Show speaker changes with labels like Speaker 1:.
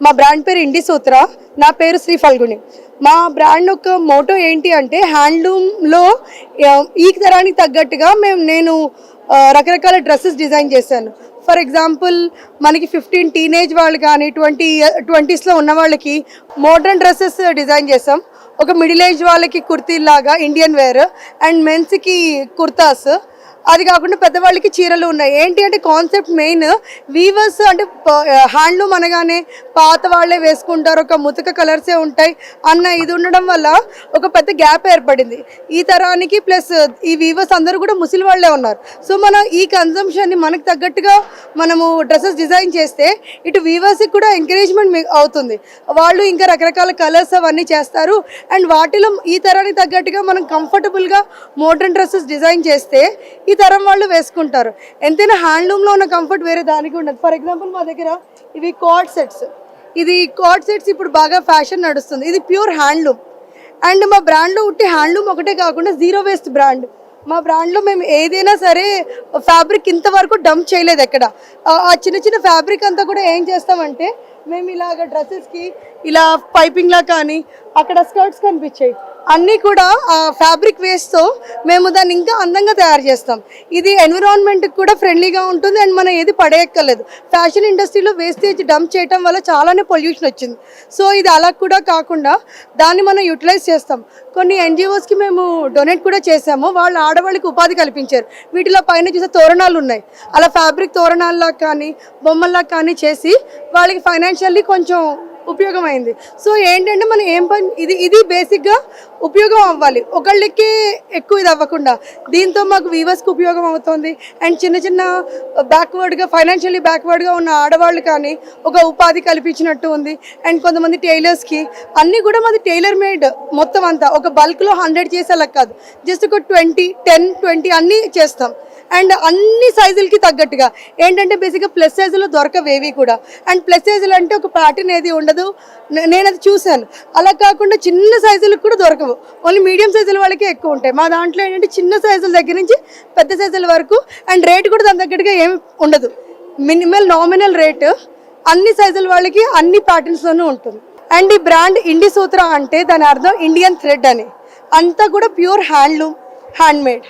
Speaker 1: మా బ్రాండ్ పేరు ఇండి సూత్ర, నా పేరు శ్రీ ఫల్గుని. మా బ్రాండ్ యొక్క మోటో ఏంటి అంటే హ్యాండ్లూమ్లో ఈ తరానికి తగ్గట్టుగా నేను రకరకాల డ్రెస్సెస్ డిజైన్ చేశాను. ఫర్ ఎగ్జాంపుల్ మనకి 15 టీనేజ్ వాళ్ళు కానీ 20s ఉన్న వాళ్ళకి మోడర్న్ డ్రెస్సెస్ డిజైన్ చేసాం. ఒక మిడిల్ ఏజ్ వాళ్ళకి కుర్తీలాగా ఇండియన్ వేర్ అండ్ మెన్స్కి కుర్తాస్, అది కాకుండా పెద్దవాళ్ళకి చీరలు ఉన్నాయి. ఏంటి అంటే కాన్సెప్ట్ మెయిన్ వీవర్స్ అంటే హ్యాండ్లూమ్ అనగానే పాత వాళ్ళే వేసుకుంటారు, ఒక ముతక కలర్సే ఉంటాయి అన్న ఇది ఉండడం వల్ల ఒక పెద్ద గ్యాప్ ఏర్పడింది ఈ తరానికి. ప్లస్ ఈ వీవర్స్ అందరూ కూడా ముసలి వాళ్ళే ఉన్నారు. సో మనం ఈ కన్జంప్షన్ని మనకు తగ్గట్టుగా మనము డ్రెస్సెస్ డిజైన్ చేస్తే ఇటు వీవర్స్కి కూడా ఎంకరేజ్మెంట్ అవుతుంది. వాళ్ళు ఇంకా రకరకాల కలర్స్ అవన్నీ చేస్తారు. అండ్ వాటిలో ఈ తరానికి తగ్గట్టుగా మనం కంఫర్టబుల్గా మోడర్న్ డ్రెస్సెస్ డిజైన్ చేస్తే ఈ తరం వాళ్ళు వేసుకుంటారు. ఎంతైనా హ్యాండ్లూమ్లో ఉన్న కంఫర్ట్ వేరే దానికి ఉండదు. ఫర్ ఎగ్జాంపుల్ మా దగ్గర ఇవి కార్డ్ సెట్స్, ఇది కార్డ్ సెట్స్ ఇప్పుడు బాగా ఫ్యాషన్ నడుస్తుంది. ఇది ప్యూర్ హ్యాండ్లూమ్. అండ్ మా బ్రాండ్లో ఉట్టి హ్యాండ్లూమ్ ఒకటే కాకుండా జీరో వేస్ట్ బ్రాండ్. మా బ్రాండ్లో మేము ఏదైనా సరే ఫ్యాబ్రిక్ ఇంతవరకు డంప్ చేయలేదు ఎక్కడ. ఆ చిన్న చిన్న ఫ్యాబ్రిక్ అంతా కూడా ఏం చేస్తామంటే మేము ఇలాగ డ్రెస్సెస్కి ఇలా పైపింగ్లా కానీ అక్కడ స్కర్ట్స్ కనిపించాయి అన్నీ కూడా ఫ్యాబ్రిక్ వేస్ట్తో మేము దాన్ని ఇంకా అందంగా తయారు చేస్తాం. ఇది ఎన్విరాన్మెంట్కి కూడా ఫ్రెండ్లీగా ఉంటుంది అండ్ మనం ఏది పడేయక్కర్లేదు. ఫ్యాషన్ ఇండస్ట్రీలో వేస్టేజ్ డంప్ చేయడం వల్ల చాలానే పొల్యూషన్ వచ్చింది. సో ఇది అలా కూడా కాకుండా దాన్ని మనం యూటిలైజ్ చేస్తాం. కొన్ని NGOస్కి మేము డొనేట్ కూడా చేసాము. వాళ్ళు ఆడవాళ్ళకి ఉపాధి కల్పించారు. వీటిలో పైన చూసే తోరణాలు ఉన్నాయి, అలా ఫ్యాబ్రిక్ తోరణాల్లా కానీ బొమ్మల్లా కానీ చేసి వాళ్ళకి ఫైనాన్షియల్లీ కొంచెం ఉపయోగమైంది. సో ఏంటంటే మనం ఏం పని ఇది బేసిక్గా ఉపయోగం అవ్వాలి, ఒకళ్ళకి ఎక్కువ ఇది అవ్వకుండా. దీంతో మాకు వీవర్స్కి ఉపయోగం అవుతుంది అండ్ చిన్న చిన్న బ్యాక్వర్డ్గా ఫైనాన్షియల్లీ బ్యాక్వర్డ్గా ఉన్న ఆడవాళ్ళు కానీ ఒక ఉపాధి కల్పించినట్టు ఉంది. అండ్ కొంతమంది టైలర్స్కి అన్నీ కూడా మాది టైలర్ మేడ్ మొత్తం అంతా. ఒక బల్క్లో 100 చేసేలా కాదు, జస్ట్ ఒక 10-20 అన్నీ చేస్తాం. అండ్ అన్ని సైజులకి తగ్గట్టుగా ఏంటంటే బేసిక్గా ప్లస్ సైజులో దొరకవేవి కూడా. అండ్ ప్లస్ సైజులు అంటే ఒక ప్యాటర్న్ ఏది ఉండదు, నేను అది చూశాను. అలా కాకుండా చిన్న సైజులకు కూడా దొరకవు, ఓన్లీ మీడియం సైజుల వాళ్ళకే ఎక్కువ ఉంటాయి. మా దాంట్లో ఏంటంటే చిన్న సైజుల దగ్గర నుంచి పెద్ద సైజుల వరకు. అండ్ రేట్ కూడా దాని తగ్గట్టుగా ఏమి ఉండదు, నామినల్ రేటు అన్ని సైజుల వాళ్ళకి అన్ని ప్యాటర్న్స్లోనూ ఉంటుంది. అండ్ ఈ బ్రాండ్ ఇండి సూత్ర అంటే దాని అర్థం ఇండియన్ థ్రెడ్ అని. అంతా కూడా ప్యూర్ హ్యాండ్లూమ్, హ్యాండ్మేడ్.